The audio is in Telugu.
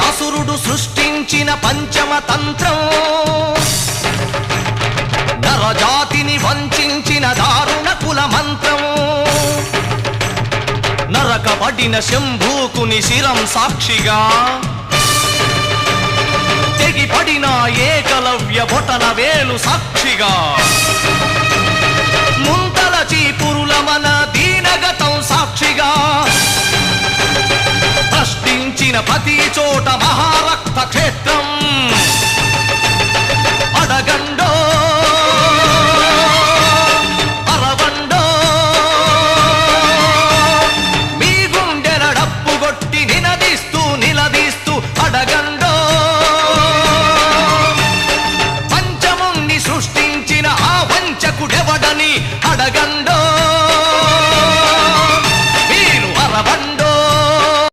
వ్యాసురుడు సృష్టించిన పంచమ తంత్రం, నరజాతిని వంచిన దారుణ కుల మంత్రం, నరకబడిన శంభూకుని శిరం సాక్షిగా, తెగిపడిన ఏకలవ్య బొటన వేలు సాక్షిగా, ముంతల చీపురుల మన దీనగతం సాక్షిగా, ప్రశ్నించిన ప్రతి చోట మహారక్త క్షేత్ర